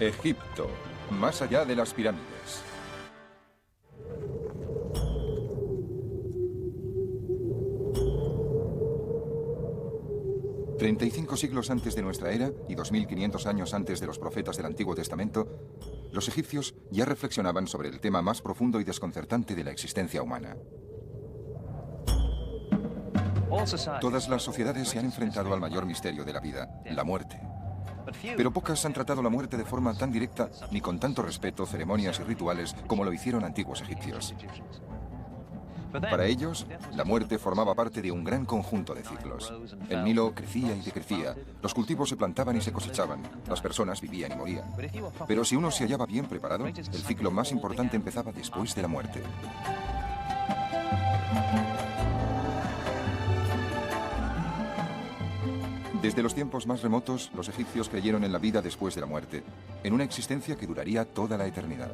Egipto, más allá de las pirámides. «35 siglos antes de nuestra era y 2500 años antes de los profetas del Antiguo Testamento, los egipcios ya reflexionaban sobre el tema más profundo y desconcertante de la existencia humana. Todas las sociedades se han enfrentado al mayor misterio de la vida, la muerte. Pero pocas han tratado la muerte de forma tan directa ni con tanto respeto, ceremonias y rituales como lo hicieron antiguos egipcios. Para ellos, la muerte formaba parte de un gran conjunto de ciclos. El Nilo crecía y decrecía, los cultivos se plantaban y se cosechaban, las personas vivían y morían. Pero si uno se hallaba bien preparado, el ciclo más importante empezaba después de la muerte. Desde los tiempos más remotos, los egipcios creyeron en la vida después de la muerte, en una existencia que duraría toda la eternidad.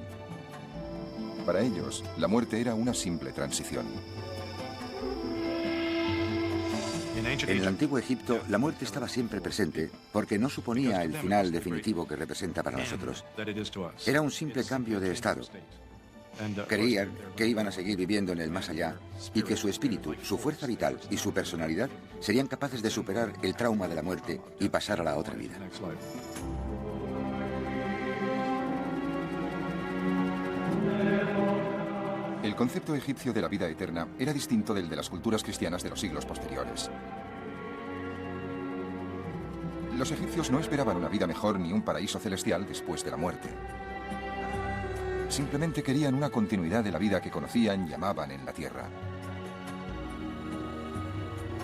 Para ellos, la muerte era una simple transición. En el antiguo Egipto, la muerte estaba siempre presente porque no suponía el final definitivo que representa para nosotros. Era un simple cambio de estado. Creían que iban a seguir viviendo en el más allá y que su espíritu, su fuerza vital y su personalidad serían capaces de superar el trauma de la muerte y pasar a la otra vida. El concepto egipcio de la vida eterna era distinto del de las culturas cristianas de los siglos posteriores. Los egipcios no esperaban una vida mejor ni un paraíso celestial después de la muerte. Simplemente querían una continuidad de la vida que conocían y amaban en la tierra.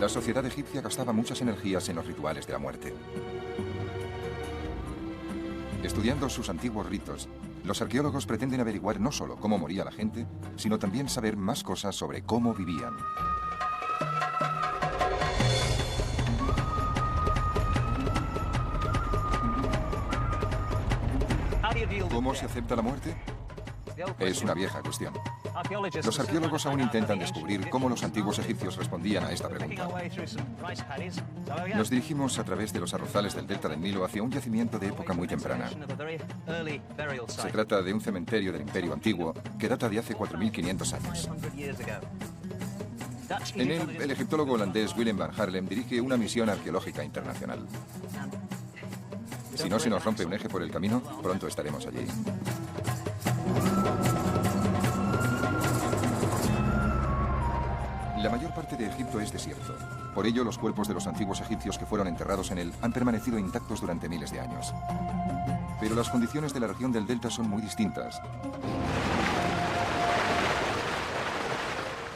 La sociedad egipcia gastaba muchas energías en los rituales de la muerte. Estudiando sus antiguos ritos, los arqueólogos pretenden averiguar no solo cómo moría la gente, sino también saber más cosas sobre cómo vivían. ¿Cómo se acepta la muerte? Es una vieja cuestión. Los arqueólogos aún intentan descubrir cómo los antiguos egipcios respondían a esta pregunta. Nos dirigimos a través de los arrozales del delta del Nilo hacia un yacimiento de época muy temprana. Se trata de un cementerio del Imperio Antiguo que data de hace 4500 años. En él, el egiptólogo holandés Willem van Haarlem dirige una misión arqueológica internacional. Si no se nos rompe un eje por el camino, pronto estaremos allí. La mayor parte de Egipto es desierto. Por ello, los cuerpos de los antiguos egipcios que fueron enterrados en él han permanecido intactos durante miles de años. Pero las condiciones de la región del delta son muy distintas.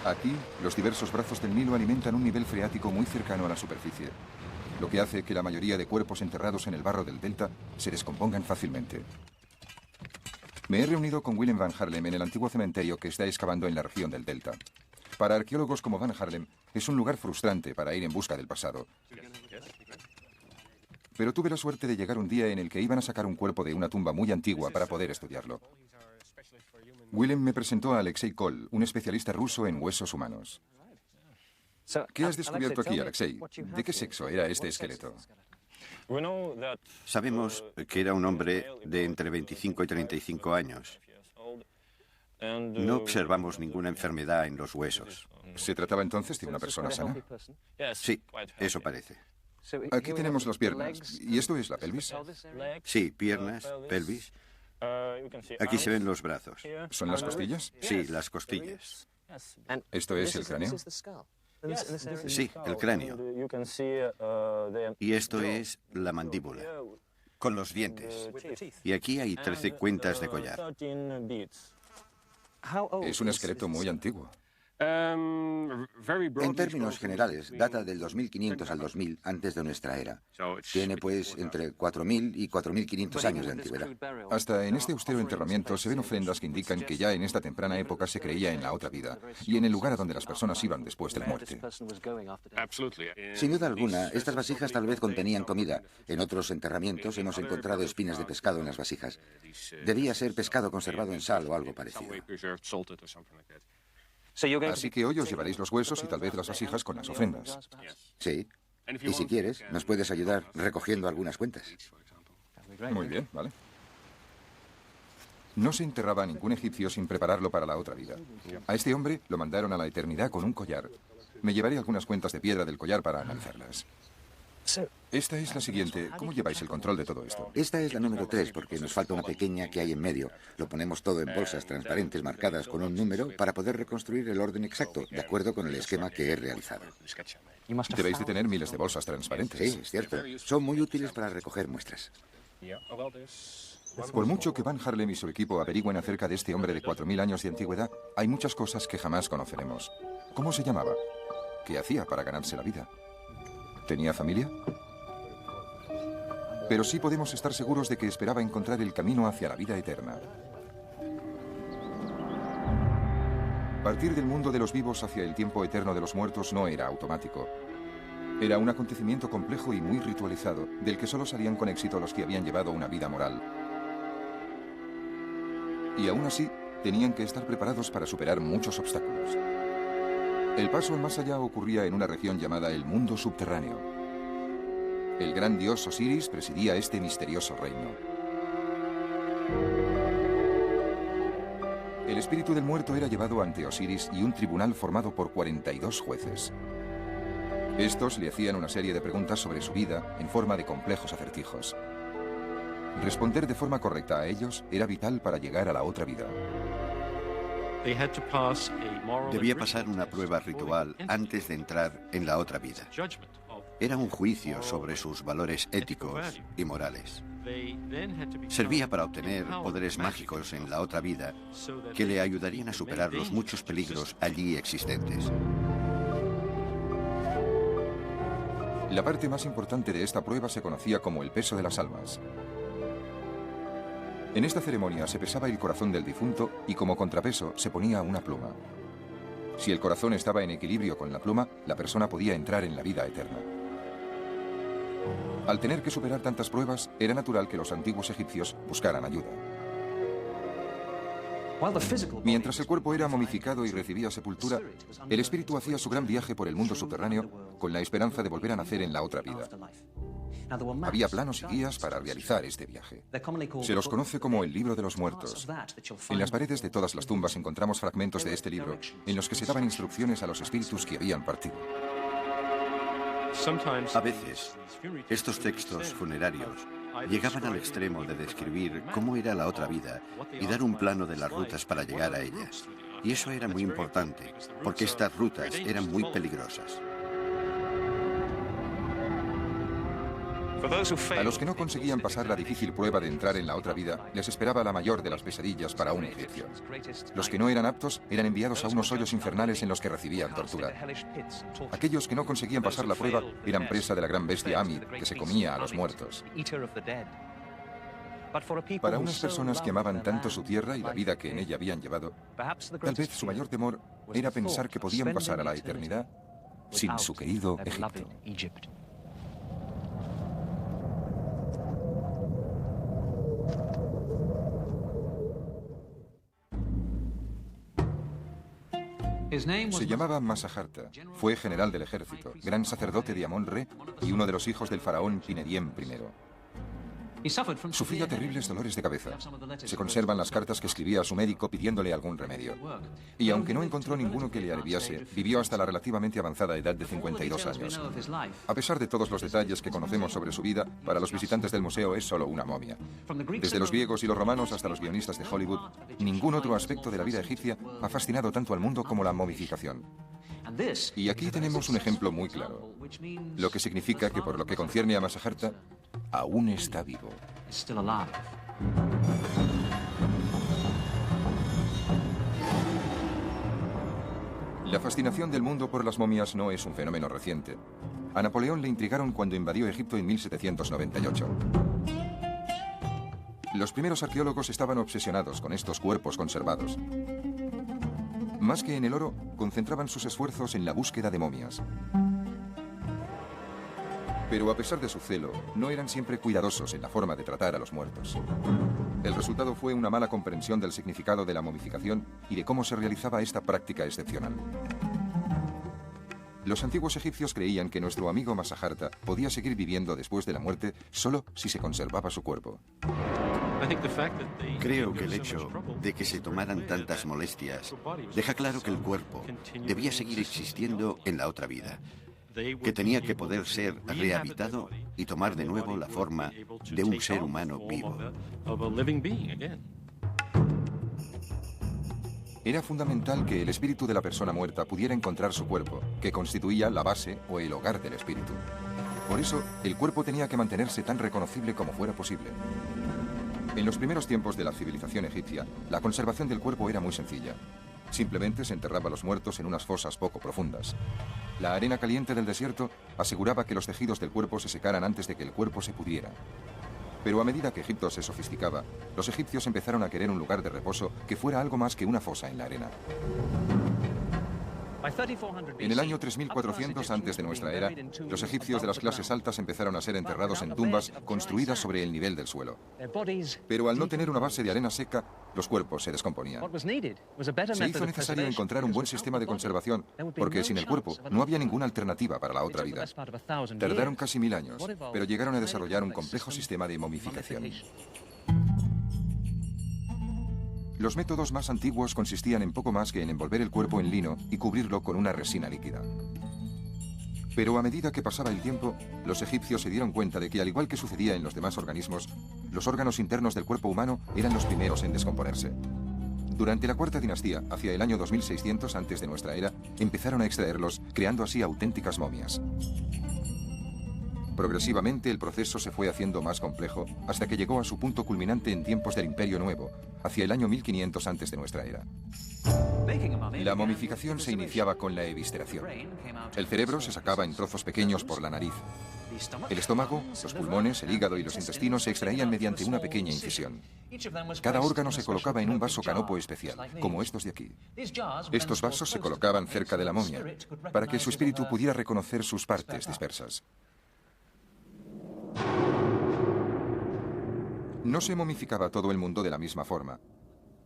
Aquí, los diversos brazos del Nilo alimentan un nivel freático muy cercano a la superficie, lo que hace que la mayoría de cuerpos enterrados en el barro del delta se descompongan fácilmente. Me he reunido con Willem van Haarlem en el antiguo cementerio que está excavando en la región del delta. Para arqueólogos como Van Haarlem, es un lugar frustrante para ir en busca del pasado. Pero tuve la suerte de llegar un día en el que iban a sacar un cuerpo de una tumba muy antigua para poder estudiarlo. Willem me presentó a Alexei Kol, un especialista ruso en huesos humanos. ¿Qué has descubierto aquí, Alexei? ¿De qué sexo era este esqueleto? Sabemos que era un hombre de entre 25 y 35 años. No observamos ninguna enfermedad en los huesos. ¿Se trataba entonces de una persona sana? Sí, eso parece. Aquí tenemos las piernas. ¿Y esto es la pelvis? Sí, piernas, pelvis. Aquí se ven los brazos. ¿Son las costillas? Sí, las costillas. ¿Esto es el cráneo? Sí, el cráneo. Y esto es la mandíbula, con los dientes. Y aquí hay 13 cuentas de collar. Es un esqueleto muy antiguo. En términos generales, data del 2500 al 2000 antes de nuestra era. Tiene, pues, entre 4000 y 4500 años de antigüedad. Hasta en este austero enterramiento se ven ofrendas que indican que ya en esta temprana época se creía en la otra vida y en el lugar a donde las personas iban después de la muerte. Sin duda alguna, estas vasijas tal vez contenían comida. En otros enterramientos hemos encontrado espinas de pescado en las vasijas. Debía ser pescado conservado en sal o algo parecido. Así que hoy os llevaréis los huesos y tal vez las vasijas con las ofrendas. Sí. Y si quieres, nos puedes ayudar recogiendo algunas cuentas. Muy bien, vale. No se enterraba a ningún egipcio sin prepararlo para la otra vida. A este hombre lo mandaron a la eternidad con un collar. Me llevaré algunas cuentas de piedra del collar para analizarlas. Esta es la siguiente. ¿Cómo lleváis el control de todo esto? Esta es la número 3 porque nos falta una pequeña que hay en medio. Lo ponemos todo en bolsas transparentes marcadas con un número para poder reconstruir el orden exacto, de acuerdo con el esquema que he realizado. Debéis de tener miles de bolsas transparentes. Sí, es cierto. Son muy útiles para recoger muestras. Por mucho que Van Harlem y su equipo averigüen acerca de este hombre de 4000 años de antigüedad, hay muchas cosas que jamás conoceremos. ¿Cómo se llamaba? ¿Qué hacía para ganarse la vida? ¿Tenía familia? Pero sí podemos estar seguros de que esperaba encontrar el camino hacia la vida eterna. Partir del mundo de los vivos hacia el tiempo eterno de los muertos no era automático. Era un acontecimiento complejo y muy ritualizado, del que solo salían con éxito los que habían llevado una vida moral. Y aún así, tenían que estar preparados para superar muchos obstáculos. El paso al más allá ocurría en una región llamada el mundo subterráneo. El gran dios Osiris presidía este misterioso reino. El espíritu del muerto era llevado ante Osiris y un tribunal formado por 42 jueces. Estos le hacían una serie de preguntas sobre su vida en forma de complejos acertijos. Responder de forma correcta a ellos era vital para llegar a la otra vida. Debía pasar una prueba ritual antes de entrar en la otra vida. Era un juicio sobre sus valores éticos y morales. Servía para obtener poderes mágicos en la otra vida que le ayudarían a superar los muchos peligros allí existentes. La parte más importante de esta prueba se conocía como el peso de las almas. En esta ceremonia se pesaba el corazón del difunto y como contrapeso se ponía una pluma. Si el corazón estaba en equilibrio con la pluma, la persona podía entrar en la vida eterna. Al tener que superar tantas pruebas, era natural que los antiguos egipcios buscaran ayuda. Mientras el cuerpo era momificado y recibía sepultura, el espíritu hacía su gran viaje por el mundo subterráneo con la esperanza de volver a nacer en la otra vida. Había planos y guías para realizar este viaje. Se los conoce como el libro de los muertos. En las paredes de todas las tumbas encontramos fragmentos de este libro en los que se daban instrucciones a los espíritus que habían partido. A veces, estos textos funerarios llegaban al extremo de describir cómo era la otra vida y dar un plano de las rutas para llegar a ella. Y eso era muy importante, porque estas rutas eran muy peligrosas. A los que no conseguían pasar la difícil prueba de entrar en la otra vida, les esperaba la mayor de las pesadillas para un egipcio. Los que no eran aptos eran enviados a unos hoyos infernales en los que recibían tortura. Aquellos que no conseguían pasar la prueba eran presa de la gran bestia Amid, que se comía a los muertos. Para unas personas que amaban tanto su tierra y la vida que en ella habían llevado, tal vez su mayor temor era pensar que podían pasar a la eternidad sin su querido Egipto. Se llamaba Masajarta, fue general del ejército, gran sacerdote de Amon-Re y uno de los hijos del faraón Pinediem I. Sufría terribles dolores de cabeza. Se conservan las cartas que escribía a su médico pidiéndole algún remedio. Y aunque no encontró ninguno que le aliviase, vivió hasta la relativamente avanzada edad de 52 años. A pesar de todos los detalles que conocemos sobre su vida, para los visitantes del museo es solo una momia. Desde los griegos y los romanos hasta los guionistas de Hollywood, ningún otro aspecto de la vida egipcia ha fascinado tanto al mundo como la momificación. Y aquí tenemos un ejemplo muy claro, lo que significa que por lo que concierne a Masajarta, aún está vivo. La fascinación del mundo por las momias no es un fenómeno reciente. A Napoleón le intrigaron cuando invadió Egipto en 1798. Los primeros arqueólogos estaban obsesionados con estos cuerpos conservados. Más que en el oro, concentraban sus esfuerzos en la búsqueda de momias. Pero a pesar de su celo, no eran siempre cuidadosos en la forma de tratar a los muertos. El resultado fue una mala comprensión del significado de la momificación y de cómo se realizaba esta práctica excepcional. Los antiguos egipcios creían que nuestro amigo Masajarta podía seguir viviendo después de la muerte solo si se conservaba su cuerpo. Creo que el hecho de que se tomaran tantas molestias deja claro que el cuerpo debía seguir existiendo en la otra vida, que tenía que poder ser rehabilitado y tomar de nuevo la forma de un ser humano vivo. Era fundamental que el espíritu de la persona muerta pudiera encontrar su cuerpo, que constituía la base o el hogar del espíritu. Por eso, el cuerpo tenía que mantenerse tan reconocible como fuera posible. En los primeros tiempos de la civilización egipcia, la conservación del cuerpo era muy sencilla. Simplemente se enterraba a los muertos en unas fosas poco profundas. La arena caliente del desierto aseguraba que los tejidos del cuerpo se secaran antes de que el cuerpo se pudriera. Pero a medida que Egipto se sofisticaba, los egipcios empezaron a querer un lugar de reposo que fuera algo más que una fosa en la arena. En el año 3400 antes de nuestra era, los egipcios de las clases altas empezaron a ser enterrados en tumbas construidas sobre el nivel del suelo. Pero al no tener una base de arena seca, los cuerpos se descomponían. Se hizo necesario encontrar un buen sistema de conservación, porque sin el cuerpo no había ninguna alternativa para la otra vida. Tardaron casi 1000 años, pero llegaron a desarrollar un complejo sistema de momificación. Los métodos más antiguos consistían en poco más que en envolver el cuerpo en lino y cubrirlo con una resina líquida. Pero a medida que pasaba el tiempo, los egipcios se dieron cuenta de que, al igual que sucedía en los demás organismos, los órganos internos del cuerpo humano eran los primeros en descomponerse. Durante la Cuarta Dinastía, hacia el año 2600 antes de nuestra era, empezaron a extraerlos, creando así auténticas momias. Progresivamente el proceso se fue haciendo más complejo hasta que llegó a su punto culminante en tiempos del Imperio Nuevo, hacia el año 1500 antes de nuestra era. La momificación se iniciaba con la evisceración. El cerebro se sacaba en trozos pequeños por la nariz. El estómago, los pulmones, el hígado y los intestinos se extraían mediante una pequeña incisión. Cada órgano se colocaba en un vaso canopo especial, como estos de aquí. Estos vasos se colocaban cerca de la momia, para que su espíritu pudiera reconocer sus partes dispersas. No se momificaba todo el mundo de la misma forma.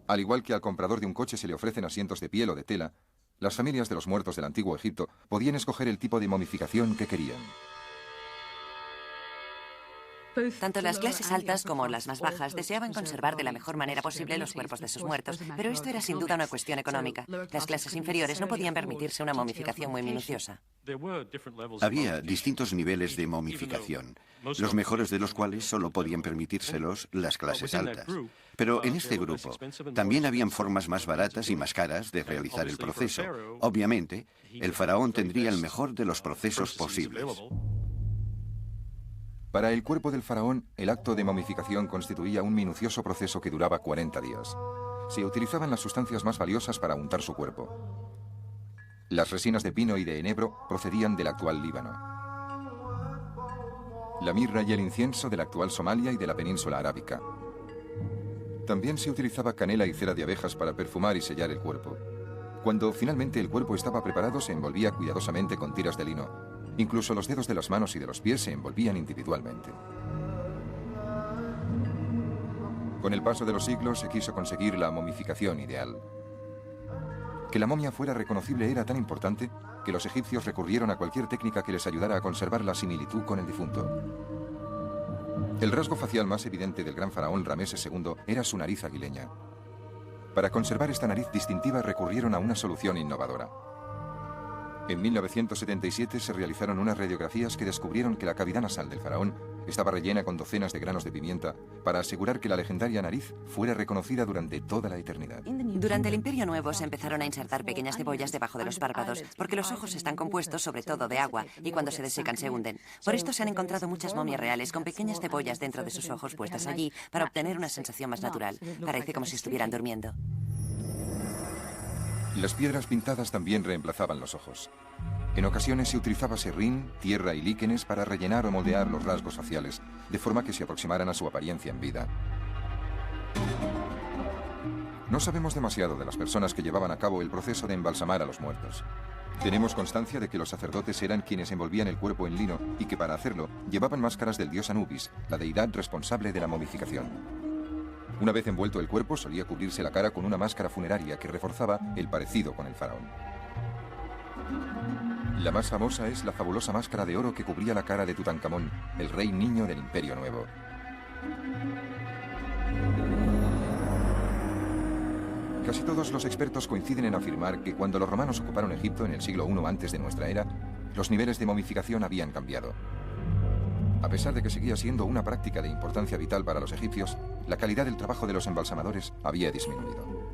Al igual que al comprador de un coche se le ofrecen asientos de piel o de tela, las familias de los muertos del antiguo Egipto podían escoger el tipo de momificación que querían. Tanto las clases altas como las más bajas deseaban conservar de la mejor manera posible los cuerpos de sus muertos, pero esto era sin duda una cuestión económica. Las clases inferiores no podían permitirse una momificación muy minuciosa. Había distintos niveles de momificación, los mejores de los cuales solo podían permitírselos las clases altas. Pero en este grupo también habían formas más baratas y más caras de realizar el proceso. Obviamente, el faraón tendría el mejor de los procesos posibles. Para el cuerpo del faraón, el acto de momificación constituía un minucioso proceso que duraba 40 días. Se utilizaban las sustancias más valiosas para untar su cuerpo. Las resinas de pino y de enebro procedían del actual Líbano. La mirra y el incienso de la actual Somalia y de la península arábica. También se utilizaba canela y cera de abejas para perfumar y sellar el cuerpo. Cuando finalmente el cuerpo estaba preparado, se envolvía cuidadosamente con tiras de lino. Incluso los dedos de las manos y de los pies se envolvían individualmente. Con el paso de los siglos se quiso conseguir la momificación ideal. Que la momia fuera reconocible era tan importante que los egipcios recurrieron a cualquier técnica que les ayudara a conservar la similitud con el difunto. El rasgo facial más evidente del gran faraón Rameses II era su nariz aguileña. Para conservar esta nariz distintiva recurrieron a una solución innovadora. En 1977 se realizaron unas radiografías que descubrieron que la cavidad nasal del faraón estaba rellena con docenas de granos de pimienta para asegurar que la legendaria nariz fuera reconocida durante toda la eternidad. Durante el Imperio Nuevo se empezaron a insertar pequeñas cebollas debajo de los párpados, porque los ojos están compuestos sobre todo de agua y cuando se desecan se hunden. Por esto se han encontrado muchas momias reales con pequeñas cebollas dentro de sus ojos puestas allí para obtener una sensación más natural. Parece como si estuvieran durmiendo. Las piedras pintadas también reemplazaban los ojos. En ocasiones se utilizaba serrín, tierra y líquenes para rellenar o moldear los rasgos faciales, de forma que se aproximaran a su apariencia en vida. No sabemos demasiado de las personas que llevaban a cabo el proceso de embalsamar a los muertos. Tenemos constancia de que los sacerdotes eran quienes envolvían el cuerpo en lino y que para hacerlo llevaban máscaras del dios Anubis, la deidad responsable de la momificación. Una vez envuelto el cuerpo, solía cubrirse la cara con una máscara funeraria que reforzaba el parecido con el faraón. La más famosa es la fabulosa máscara de oro que cubría la cara de Tutankamón, el rey niño del Imperio Nuevo. Casi todos los expertos coinciden en afirmar que cuando los romanos ocuparon Egipto en el siglo I antes de nuestra era, los niveles de momificación habían cambiado. A pesar de que seguía siendo una práctica de importancia vital para los egipcios, la calidad del trabajo de los embalsamadores había disminuido.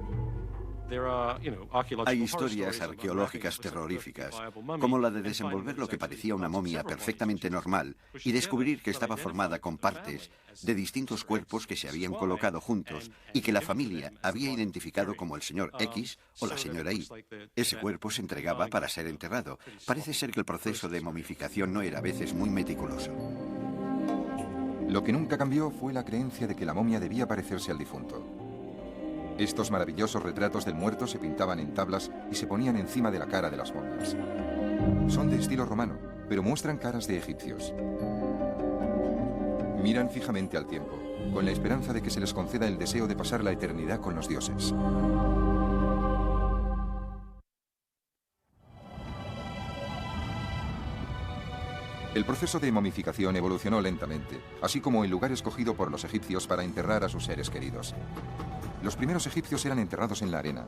Hay historias arqueológicas terroríficas, como la de desenvolver lo que parecía una momia perfectamente normal y descubrir que estaba formada con partes de distintos cuerpos que se habían colocado juntos y que la familia había identificado como el señor X o la señora Y. Ese cuerpo se entregaba para ser enterrado. Parece ser que el proceso de momificación no era a veces muy meticuloso. Lo que nunca cambió fue la creencia de que la momia debía parecerse al difunto. Estos maravillosos retratos del muerto se pintaban en tablas y se ponían encima de la cara de las momias. Son de estilo romano, pero muestran caras de egipcios. Miran fijamente al tiempo, con la esperanza de que se les conceda el deseo de pasar la eternidad con los dioses. El proceso de momificación evolucionó lentamente, así como el lugar escogido por los egipcios para enterrar a sus seres queridos. Los primeros egipcios eran enterrados en la arena.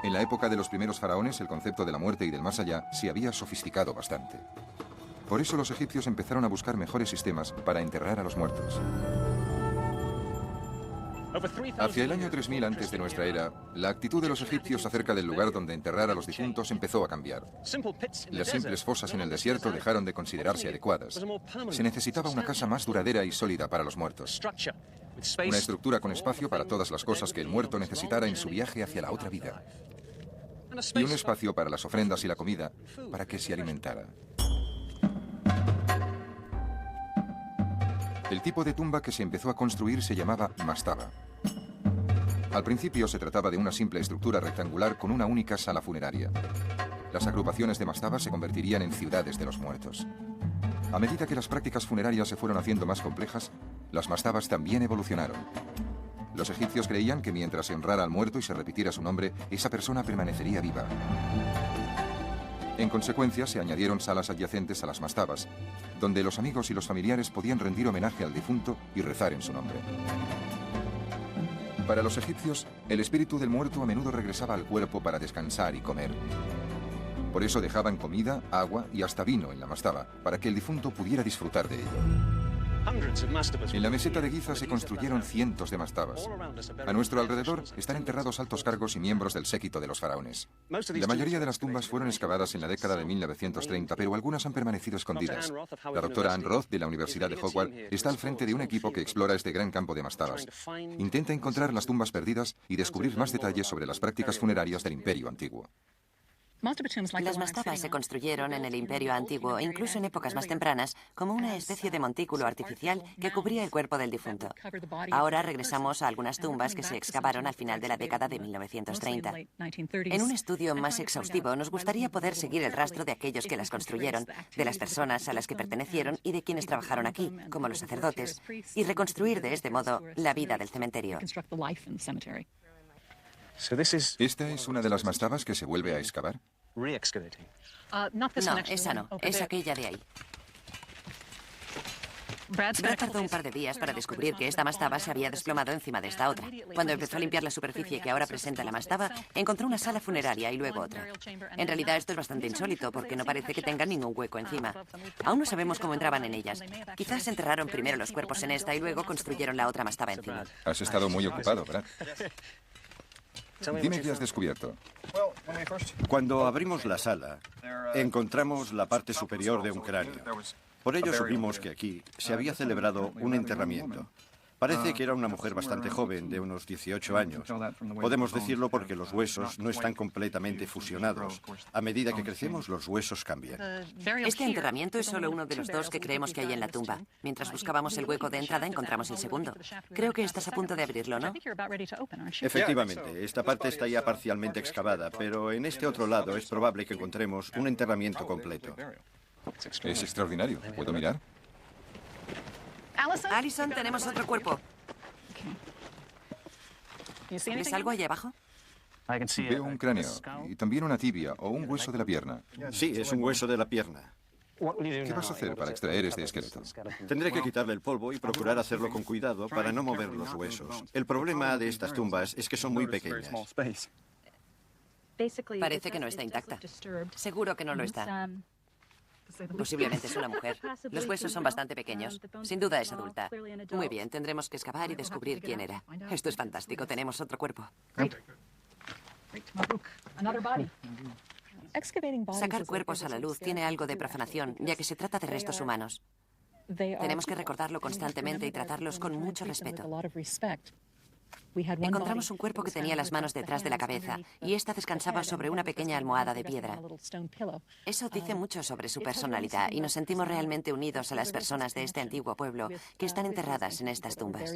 En la época de los primeros faraones, el concepto de la muerte y del más allá se había sofisticado bastante. Por eso los egipcios empezaron a buscar mejores sistemas para enterrar a los muertos. Hacia el año 3000 antes de nuestra era, la actitud de los egipcios acerca del lugar donde enterrar a los difuntos empezó a cambiar. Las simples fosas en el desierto dejaron de considerarse adecuadas. Se necesitaba una casa más duradera y sólida para los muertos. Una estructura con espacio para todas las cosas que el muerto necesitara en su viaje hacia la otra vida. Y un espacio para las ofrendas y la comida, para que se alimentara. El tipo de tumba que se empezó a construir se llamaba mastaba. Al principio se trataba de una simple estructura rectangular con una única sala funeraria. Las agrupaciones de mastabas se convertirían en ciudades de los muertos. A medida que las prácticas funerarias se fueron haciendo más complejas, las mastabas también evolucionaron. Los egipcios creían que mientras se honrara al muerto y se repitiera su nombre, esa persona permanecería viva. En consecuencia, se añadieron salas adyacentes a las mastabas, donde los amigos y los familiares podían rendir homenaje al difunto y rezar en su nombre. Para los egipcios, el espíritu del muerto a menudo regresaba al cuerpo para descansar y comer. Por eso dejaban comida, agua y hasta vino en la mastaba, para que el difunto pudiera disfrutar de ello. En la meseta de Giza se construyeron cientos de mastabas. A nuestro alrededor están enterrados altos cargos y miembros del séquito de los faraones. La mayoría de las tumbas fueron excavadas en la década de 1930, pero algunas han permanecido escondidas. La doctora Ann Roth, de la Universidad de Howard, está al frente de un equipo que explora este gran campo de mastabas. Intenta encontrar las tumbas perdidas y descubrir más detalles sobre las prácticas funerarias del Imperio Antiguo. Las mastabas se construyeron en el Imperio Antiguo, incluso en épocas más tempranas, como una especie de montículo artificial que cubría el cuerpo del difunto. Ahora regresamos a algunas tumbas que se excavaron al final de la década de 1930. En un estudio más exhaustivo, nos gustaría poder seguir el rastro de aquellos que las construyeron, de las personas a las que pertenecieron y de quienes trabajaron aquí, como los sacerdotes, y reconstruir de este modo la vida del cementerio. ¿Esta es una de las mastabas que se vuelve a excavar? No, esa no, es aquella de ahí. Brad tardó un par de días para descubrir que esta mastaba se había desplomado encima de esta otra. Cuando empezó a limpiar la superficie que ahora presenta la mastaba, encontró una sala funeraria y luego otra. En realidad esto es bastante insólito porque no parece que tengan ningún hueco encima. Aún no sabemos cómo entraban en ellas. Quizás enterraron primero los cuerpos en esta y luego construyeron la otra mastaba encima. Has estado muy ocupado, Brad. Dime qué has descubierto. Cuando abrimos la sala, encontramos la parte superior de un cráneo. Por ello supimos que aquí se había celebrado un enterramiento. Parece que era una mujer bastante joven, de unos 18 años. Podemos decirlo porque los huesos no están completamente fusionados. A medida que crecemos, los huesos cambian. Este enterramiento es solo uno de los dos que creemos que hay en la tumba. Mientras buscábamos el hueco de entrada, encontramos el segundo. Creo que estás a punto de abrirlo, ¿no? Efectivamente, esta parte está ya parcialmente excavada, pero en este otro lado es probable que encontremos un enterramiento completo. Es extraordinario. ¿Puedo mirar? Alison, tenemos otro cuerpo. ¿Ves algo allá abajo? Veo un cráneo y también una tibia o un hueso de la pierna. Sí, es un hueso de la pierna. ¿Qué vas a hacer para extraer este esqueleto? Tendré que quitarle el polvo y procurar hacerlo con cuidado para no mover los huesos. El problema de estas tumbas es que son muy pequeñas. Parece que no está intacta. Seguro que no lo está. Posiblemente es una mujer. Los huesos son bastante pequeños. Sin duda es adulta. Muy bien, tendremos que excavar y descubrir quién era. Esto es fantástico, tenemos otro cuerpo. Sacar cuerpos a la luz tiene algo de profanación, ya que se trata de restos humanos. Tenemos que recordarlo constantemente y tratarlos con mucho respeto. Encontramos un cuerpo que tenía las manos detrás de la cabeza y ésta descansaba sobre una pequeña almohada de piedra. Eso dice mucho sobre su personalidad y nos sentimos realmente unidos a las personas de este antiguo pueblo que están enterradas en estas tumbas.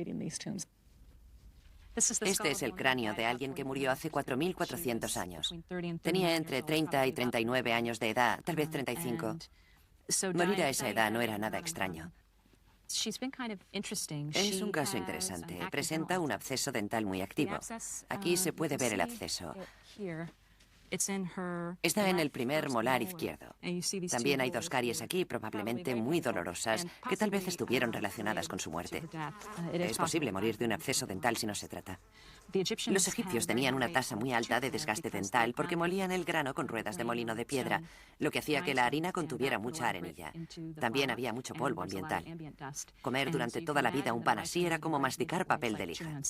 Este es el cráneo de alguien que murió hace 4.400 años. Tenía entre 30 y 39 años de edad, tal vez 35. Morir a esa edad no era nada extraño. Es un caso interesante. Presenta un absceso dental muy activo. Aquí se puede ver el absceso. Está en el primer molar izquierdo. También hay 2 caries aquí, probablemente muy dolorosas, que tal vez estuvieron relacionadas con su muerte. Es posible morir de un absceso dental si no se trata. Los egipcios tenían una tasa muy alta de desgaste dental porque molían el grano con ruedas de molino de piedra, lo que hacía que la harina contuviera mucha arenilla. También había mucho polvo ambiental. Comer durante toda la vida un pan así era como masticar papel de lija.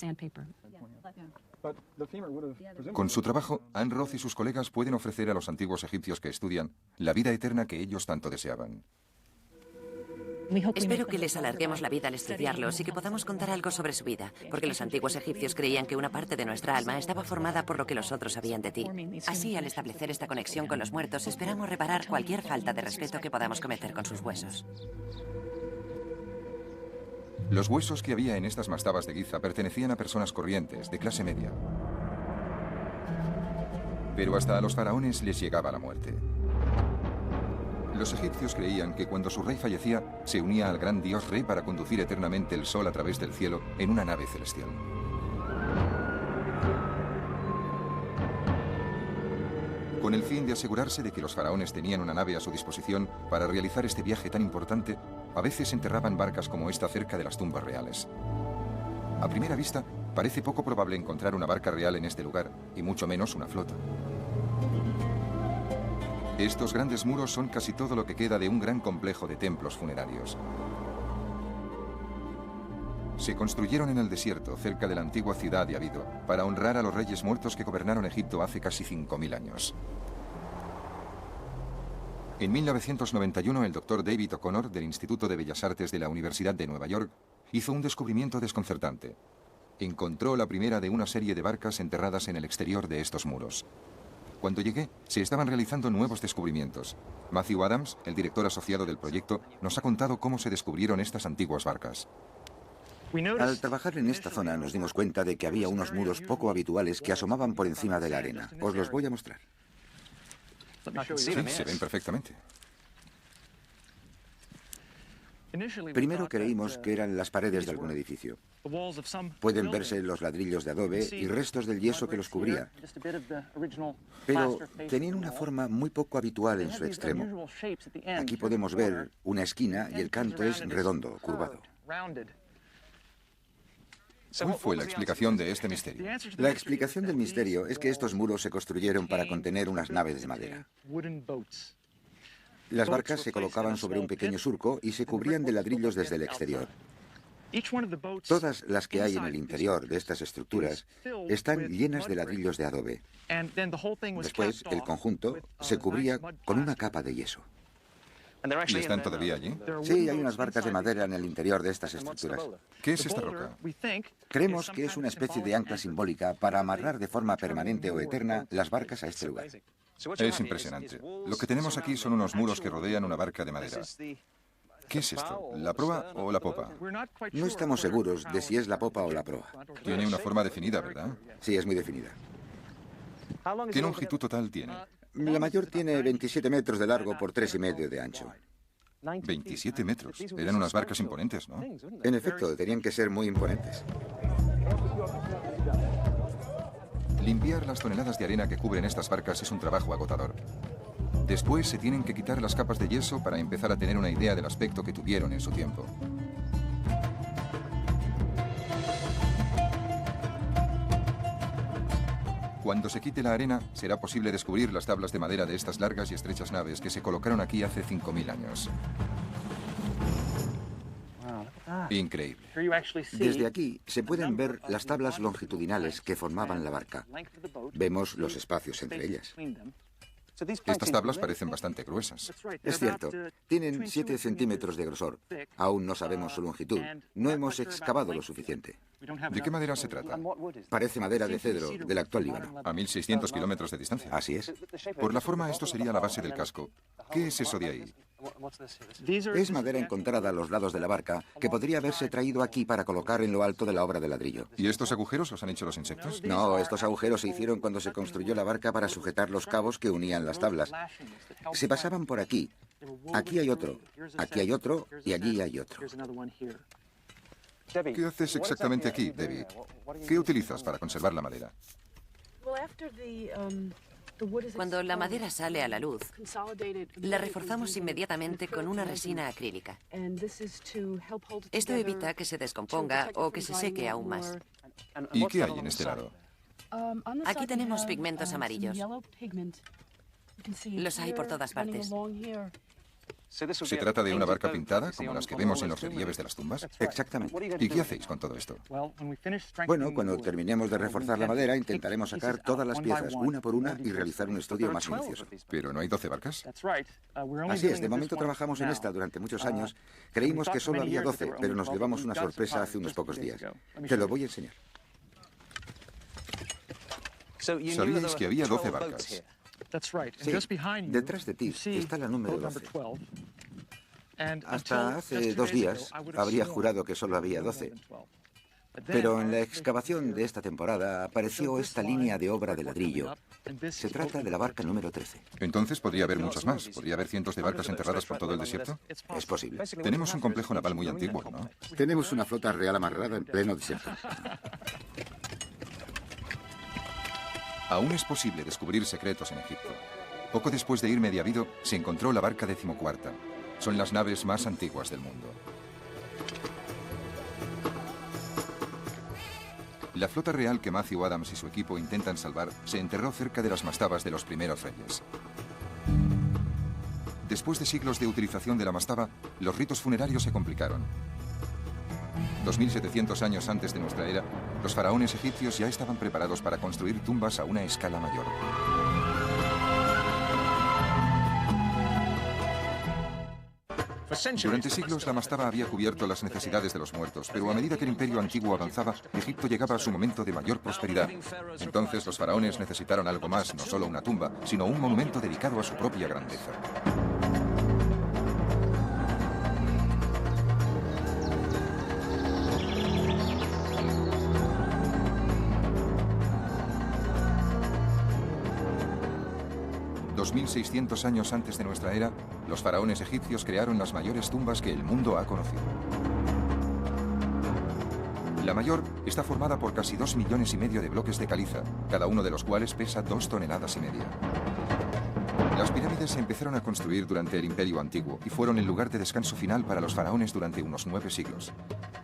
Con su trabajo, Ann Roth y sus colegas pueden ofrecer a los antiguos egipcios que estudian la vida eterna que ellos tanto deseaban. Espero que les alarguemos la vida al estudiarlos y que podamos contar algo sobre su vida, porque los antiguos egipcios creían que una parte de nuestra alma estaba formada por lo que los otros sabían de ti. Así, al establecer esta conexión con los muertos, esperamos reparar cualquier falta de respeto que podamos cometer con sus huesos. Los huesos que había en estas mastabas de Giza pertenecían a personas corrientes, de clase media. Pero hasta a los faraones les llegaba la muerte. Los egipcios creían que cuando su rey fallecía, se unía al gran dios Re para conducir eternamente el sol a través del cielo en una nave celestial. Con el fin de asegurarse de que los faraones tenían una nave a su disposición para realizar este viaje tan importante, a veces enterraban barcas como esta cerca de las tumbas reales. A primera vista, parece poco probable encontrar una barca real en este lugar, y mucho menos una flota. Estos grandes muros son casi todo lo que queda de un gran complejo de templos funerarios. Se construyeron en el desierto, cerca de la antigua ciudad de Abido, para honrar a los reyes muertos que gobernaron Egipto hace casi 5.000 años. En 1991, el doctor David O'Connor, del Instituto de Bellas Artes de la Universidad de Nueva York, hizo un descubrimiento desconcertante. Encontró la primera de una serie de barcas enterradas en el exterior de estos muros. Cuando llegué, se estaban realizando nuevos descubrimientos. Matthew Adams, el director asociado del proyecto, nos ha contado cómo se descubrieron estas antiguas barcas. Al trabajar en esta zona nos dimos cuenta de que había unos muros poco habituales que asomaban por encima de la arena. Os los voy a mostrar. Sí, se ven perfectamente. Primero creímos que eran las paredes de algún edificio. Pueden verse los ladrillos de adobe y restos del yeso que los cubría. Pero tenían una forma muy poco habitual en su extremo. Aquí podemos ver una esquina y el canto es redondo, curvado. ¿Cuál fue la explicación de este misterio? La explicación del misterio es que estos muros se construyeron para contener unas naves de madera. Las barcas se colocaban sobre un pequeño surco y se cubrían de ladrillos desde el exterior. Todas las que hay en el interior de estas estructuras están llenas de ladrillos de adobe. Después, el conjunto se cubría con una capa de yeso. ¿Y están todavía allí? Sí, hay unas barcas de madera en el interior de estas estructuras. ¿Qué es esta roca? Creemos que es una especie de ancla simbólica para amarrar de forma permanente o eterna las barcas a este lugar. Es impresionante. Lo que tenemos aquí son unos muros que rodean una barca de madera. ¿Qué es esto? ¿La proa o la popa? No estamos seguros de si es la popa o la proa. Tiene una forma definida, ¿verdad? Sí, es muy definida. ¿Qué longitud total tiene? La mayor tiene 27 metros de largo por 3,5 de ancho. 27 metros. Eran unas barcas imponentes, ¿no? En efecto, tenían que ser muy imponentes. Limpiar las toneladas de arena que cubren estas barcas es un trabajo agotador. Después se tienen que quitar las capas de yeso para empezar a tener una idea del aspecto que tuvieron en su tiempo. Cuando se quite la arena, será posible descubrir las tablas de madera de estas largas y estrechas naves que se colocaron aquí hace 5.000 años. Increíble. Desde aquí se pueden ver las tablas longitudinales que formaban la barca. Vemos los espacios entre ellas. Estas tablas parecen bastante gruesas. Es cierto, tienen 7 centímetros de grosor. Aún no sabemos su longitud. No hemos excavado lo suficiente. ¿De qué madera se trata? Parece madera de cedro del actual Líbano. A 1.600 kilómetros de distancia. Así es. Por la forma, esto sería la base del casco. ¿Qué es eso de ahí? Es madera encontrada a los lados de la barca que podría haberse traído aquí para colocar en lo alto de la obra de ladrillo. ¿Y estos agujeros los han hecho los insectos? No, estos agujeros se hicieron cuando se construyó la barca para sujetar los cabos que unían las tablas. Se pasaban por aquí. Aquí hay otro y allí hay otro. ¿Qué haces exactamente aquí, Debbie? ¿Qué utilizas para conservar la madera? Cuando la madera sale a la luz, la reforzamos inmediatamente con una resina acrílica. Esto evita que se descomponga o que se seque aún más. ¿Y qué hay en este lado? Aquí tenemos pigmentos amarillos. Los hay por todas partes. ¿Se trata de una barca pintada, como las que vemos en los relieves de las tumbas? Exactamente. ¿Y qué hacéis con todo esto? Bueno, cuando terminemos de reforzar la madera, intentaremos sacar todas las piezas, una por una, y realizar un estudio más minucioso. ¿Pero no hay 12 barcas? Así es, de momento trabajamos en esta durante muchos años. Creímos que solo había 12, pero nos llevamos una sorpresa hace unos pocos días. Te lo voy a enseñar. Sabíais que había 12 barcas. Sí, detrás de ti está la número 12. Hasta hace 2 días habría jurado que solo había 12. Pero en la excavación de esta temporada apareció esta línea de obra de ladrillo. Se trata de la barca número 13. Entonces podría haber muchas más. ¿Podría haber cientos de barcas enterradas por todo el desierto? Es posible. Tenemos un complejo naval muy antiguo, ¿no? Tenemos una flota real amarrada en pleno desierto. Aún es posible descubrir secretos en Egipto. Poco después de ir medio habido, se encontró la barca 14ª. Son las naves más antiguas del mundo. La flota real que Matthew Adams y su equipo intentan salvar se enterró cerca de las mastabas de los primeros reyes. Después de siglos de utilización de la mastaba, los ritos funerarios se complicaron. 2700 años antes de nuestra era, los faraones egipcios ya estaban preparados para construir tumbas a una escala mayor. Durante siglos la mastaba había cubierto las necesidades de los muertos, pero a medida que el imperio antiguo avanzaba, Egipto llegaba a su momento de mayor prosperidad. Entonces los faraones necesitaron algo más, no solo una tumba, sino un monumento dedicado a su propia grandeza. $2.600 años antes de nuestra era, los faraones egipcios crearon las mayores tumbas que el mundo ha conocido. La mayor está formada por casi 2,5 millones de bloques de caliza, cada uno de los cuales pesa 2,5 toneladas. Las pirámides se empezaron a construir durante el Imperio Antiguo y fueron el lugar de descanso final para los faraones durante unos 9 siglos.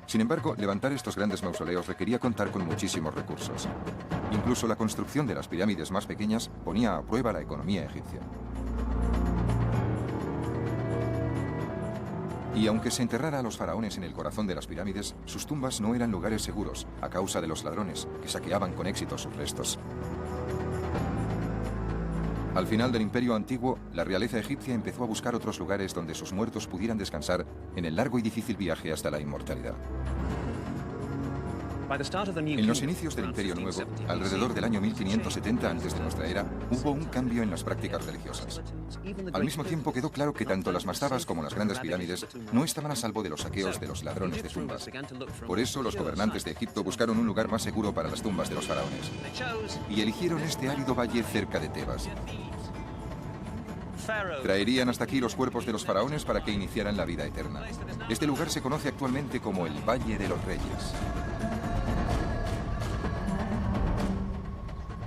Sin embargo, levantar estos grandes mausoleos requería contar con muchísimos recursos. Incluso la construcción de las pirámides más pequeñas ponía a prueba la economía egipcia. Y aunque se enterrara a los faraones en el corazón de las pirámides, sus tumbas no eran lugares seguros a causa de los ladrones, que saqueaban con éxito sus restos. Al final del Imperio Antiguo, la realeza egipcia empezó a buscar otros lugares donde sus muertos pudieran descansar en el largo y difícil viaje hasta la inmortalidad. En los inicios del Imperio Nuevo, alrededor del año 1570 antes de nuestra era, hubo un cambio en las prácticas religiosas. Al mismo tiempo quedó claro que tanto las mastabas como las grandes pirámides no estaban a salvo de los saqueos de los ladrones de tumbas. Por eso los gobernantes de Egipto buscaron un lugar más seguro para las tumbas de los faraones. Y eligieron este árido valle cerca de Tebas. Traerían hasta aquí los cuerpos de los faraones para que iniciaran la vida eterna. Este lugar se conoce actualmente como el Valle de los Reyes.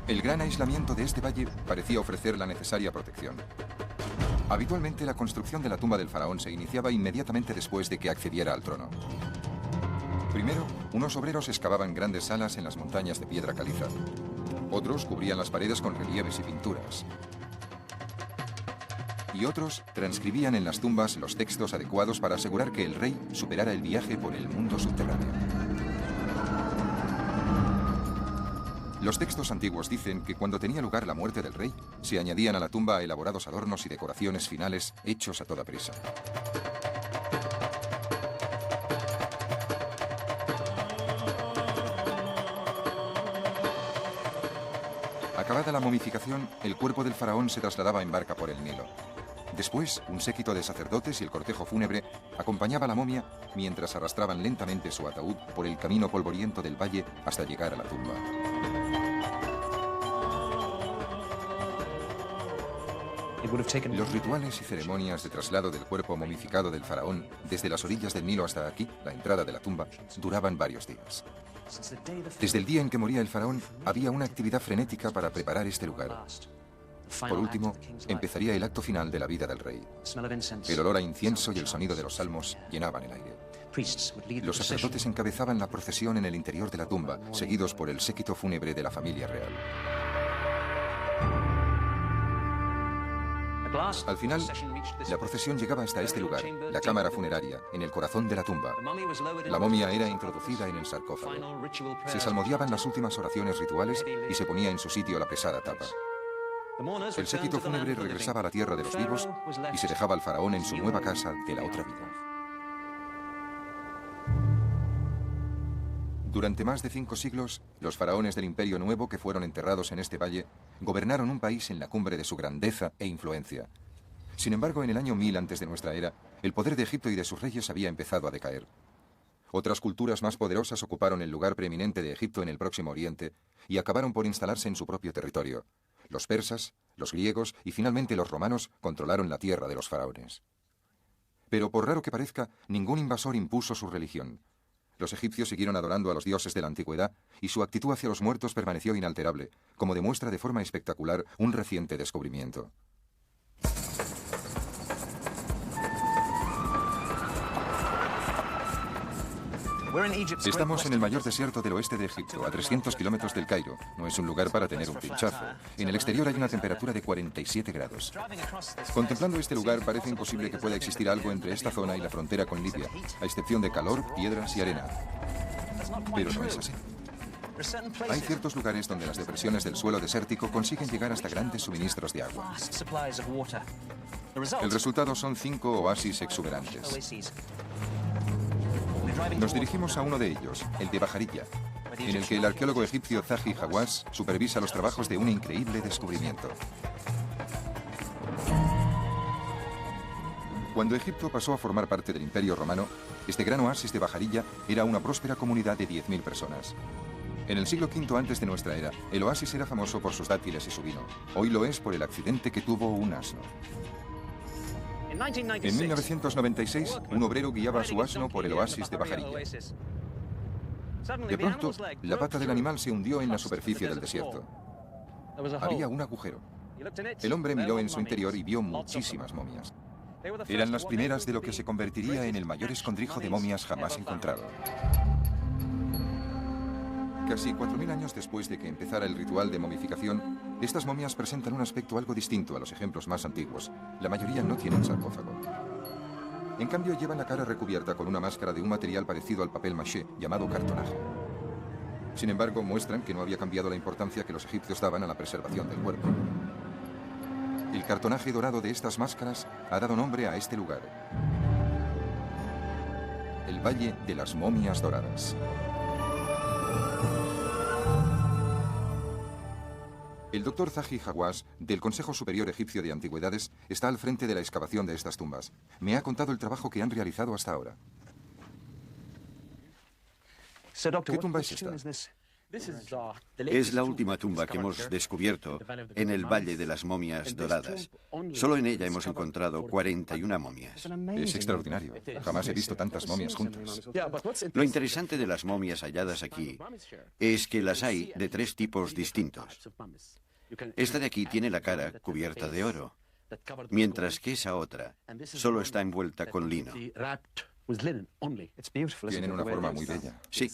El gran aislamiento de este valle parecía ofrecer la necesaria protección. Habitualmente la construcción de la tumba del faraón se iniciaba inmediatamente después de que accediera al trono. Primero, unos obreros excavaban grandes salas en las montañas de piedra caliza. Otros cubrían las paredes con relieves y pinturas. Y otros transcribían en las tumbas los textos adecuados para asegurar que el rey superara el viaje por el mundo subterráneo. Los textos antiguos dicen que cuando tenía lugar la muerte del rey, se añadían a la tumba elaborados adornos y decoraciones finales hechos a toda prisa. Acabada la momificación, el cuerpo del faraón se trasladaba en barca por el Nilo. Después, un séquito de sacerdotes y el cortejo fúnebre acompañaba a la momia mientras arrastraban lentamente su ataúd por el camino polvoriento del valle hasta llegar a la tumba. Los rituales y ceremonias de traslado del cuerpo momificado del faraón desde las orillas del Nilo hasta aquí, la entrada de la tumba, duraban varios días. Desde el día en que moría el faraón, había una actividad frenética para preparar este lugar. Por último, empezaría el acto final de la vida del rey. El olor a incienso y el sonido de los salmos llenaban el aire. Los sacerdotes encabezaban la procesión en el interior de la tumba, seguidos por el séquito fúnebre de la familia real. Al final, la procesión llegaba hasta este lugar, la cámara funeraria, en el corazón de la tumba. La momia era introducida en el sarcófago. Se salmodiaban las últimas oraciones rituales y se ponía en su sitio la pesada tapa. El séquito fúnebre regresaba a la tierra de los vivos y se dejaba al faraón en su nueva casa de la otra vida. Durante más de 5 siglos, los faraones del Imperio Nuevo que fueron enterrados en este valle gobernaron un país en la cumbre de su grandeza e influencia. Sin embargo, en el año 1000 antes de nuestra era, el poder de Egipto y de sus reyes había empezado a decaer. Otras culturas más poderosas ocuparon el lugar preeminente de Egipto en el Próximo Oriente y acabaron por instalarse en su propio territorio. Los persas, los griegos y finalmente los romanos controlaron la tierra de los faraones. Pero por raro que parezca, ningún invasor impuso su religión. Los egipcios siguieron adorando a los dioses de la antigüedad y su actitud hacia los muertos permaneció inalterable, como demuestra de forma espectacular un reciente descubrimiento. Estamos en el mayor desierto del oeste de Egipto, a 300 kilómetros del Cairo. No es un lugar para tener un pinchazo. En el exterior hay una temperatura de 47 grados. Contemplando este lugar, parece imposible que pueda existir algo entre esta zona y la frontera con Libia, a excepción de calor, piedras y arena. Pero no es así. Hay ciertos lugares donde las depresiones del suelo desértico consiguen llegar hasta grandes suministros de agua. El resultado son 5 oasis exuberantes. Nos dirigimos a uno de ellos, el de Bajarilla, en el que el arqueólogo egipcio Zahi Hawass supervisa los trabajos de un increíble descubrimiento. Cuando Egipto pasó a formar parte del Imperio Romano, este gran oasis de Bajarilla era una próspera comunidad de 10.000 personas. En el siglo V antes de nuestra era, el oasis era famoso por sus dátiles y su vino. Hoy lo es por el accidente que tuvo un asno. En 1996, un obrero guiaba a su asno por el oasis de Bajarilla. De pronto, la pata del animal se hundió en la superficie del desierto. Había un agujero. El hombre miró en su interior y vio muchísimas momias. Eran las primeras de lo que se convertiría en el mayor escondrijo de momias jamás encontrado. Casi 4.000 años después de que empezara el ritual de momificación, estas momias presentan un aspecto algo distinto a los ejemplos más antiguos. La mayoría no tienen sarcófago. En cambio, llevan la cara recubierta con una máscara de un material parecido al papel maché, llamado cartonaje. Sin embargo, muestran que no había cambiado la importancia que los egipcios daban a la preservación del cuerpo. El cartonaje dorado de estas máscaras ha dado nombre a este lugar: el Valle de las Momias Doradas. El doctor Zahi Hawass, del Consejo Superior Egipcio de Antigüedades, está al frente de la excavación de estas tumbas. Me ha contado el trabajo que han realizado hasta ahora. ¿Qué tumba es esta? Es la última tumba que hemos descubierto en el Valle de las Momias Doradas. Solo en ella hemos encontrado 41 momias. Es extraordinario. Jamás he visto tantas momias juntas. Lo interesante de las momias halladas aquí es que las hay de 3 tipos distintos. Esta de aquí tiene la cara cubierta de oro. mientras que esa otra solo está envuelta con lino. Tienen una forma muy bella. Sí.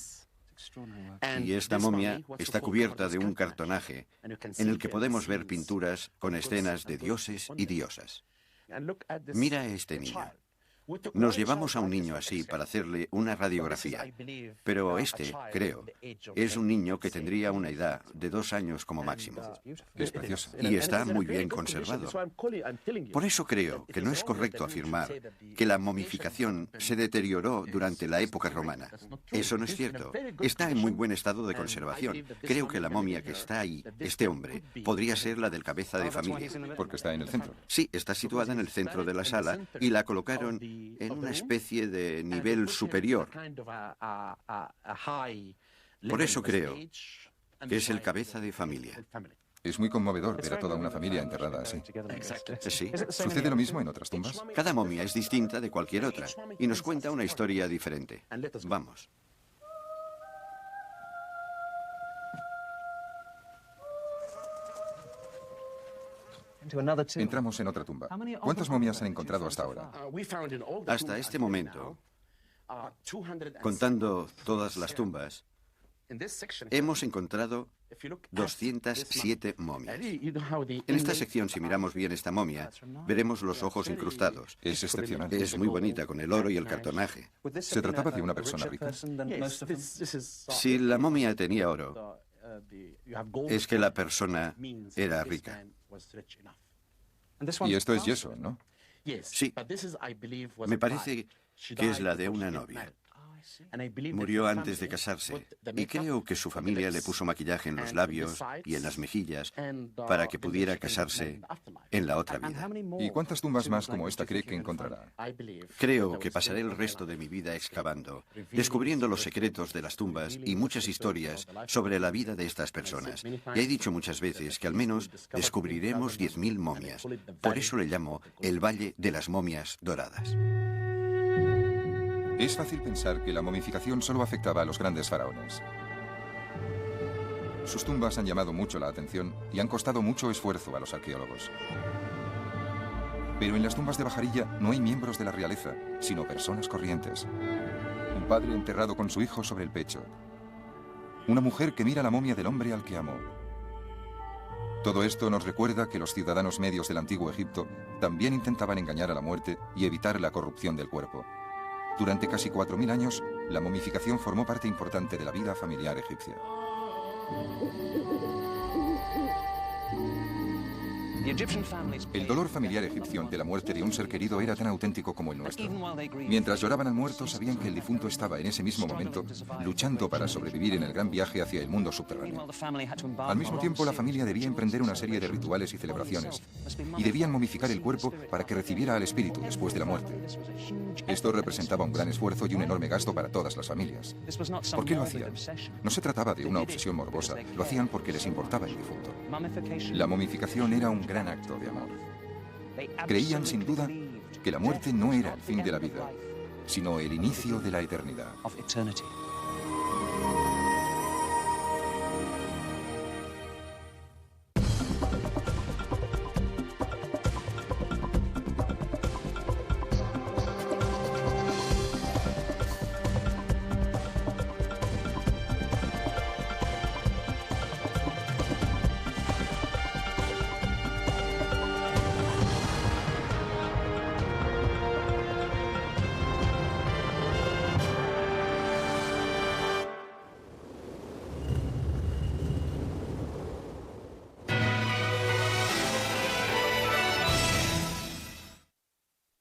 Y esta momia está cubierta de un cartonaje en el que podemos ver pinturas con escenas de dioses y diosas. Mira a este niño. Nos llevamos a un niño así para hacerle una radiografía, pero este, creo, es un niño que tendría una edad de 2 años como máximo. Es precioso. Y está muy bien conservado. Por eso creo que no es correcto afirmar que la momificación se deterioró durante la época romana. Eso no es cierto. Está en muy buen estado de conservación. Creo que la momia que está ahí, este hombre, podría ser la del cabeza de familia. Porque está en el centro. Sí, está situada en el centro de la sala y la colocaron en una especie de nivel superior. Por eso creo que es el cabeza de familia. Es muy conmovedor ver a toda una familia enterrada así. Sí. ¿Sucede lo mismo en otras tumbas? Cada momia es distinta de cualquier otra y nos cuenta una historia diferente. Vamos. Entramos en otra tumba. ¿Cuántas momias han encontrado hasta ahora? Hasta este momento, contando todas las tumbas, hemos encontrado 207 momias. En esta sección, si miramos bien esta momia, veremos los ojos incrustados. Es excepcional. Es muy bonita con el oro y el cartonaje. ¿Se trataba de una persona rica? Si la momia tenía oro, es que la persona era rica. Y esto es yeso, ¿no? Sí, me parece que es la de una novia. Murió antes de casarse y creo que su familia le puso maquillaje en los labios y en las mejillas para que pudiera casarse en la otra vida. ¿Y cuántas tumbas más como esta cree que encontrará? Creo que pasaré el resto de mi vida excavando, descubriendo los secretos de las tumbas y muchas historias sobre la vida de estas personas. Ya he dicho muchas veces que al menos descubriremos 10.000 momias. Por eso le llamo el Valle de las Momias Doradas. Es fácil pensar que la momificación solo afectaba a los grandes faraones. Sus tumbas han llamado mucho la atención y han costado mucho esfuerzo a los arqueólogos. Pero en las tumbas de Bajarilla no hay miembros de la realeza, sino personas corrientes. Un padre enterrado con su hijo sobre el pecho. Una mujer que mira la momia del hombre al que amó. Todo esto nos recuerda que los ciudadanos medios del antiguo Egipto también intentaban engañar a la muerte y evitar la corrupción del cuerpo. Durante casi 4.000 años, la momificación formó parte importante de la vida familiar egipcia. El dolor familiar egipcio ante la muerte de un ser querido era tan auténtico como el nuestro. Mientras lloraban al muerto, sabían que el difunto estaba en ese mismo momento luchando para sobrevivir en el gran viaje hacia el mundo subterráneo. Al mismo tiempo, la familia debía emprender una serie de rituales y celebraciones, y debían momificar el cuerpo para que recibiera al espíritu después de la muerte. Esto representaba un gran esfuerzo y un enorme gasto para todas las familias. ¿Por qué lo hacían? No se trataba de una obsesión morbosa, lo hacían porque les importaba el difunto. La momificación era un gran acto de amor. Creían sin duda que la muerte no era el fin de la vida, sino el inicio de la eternidad.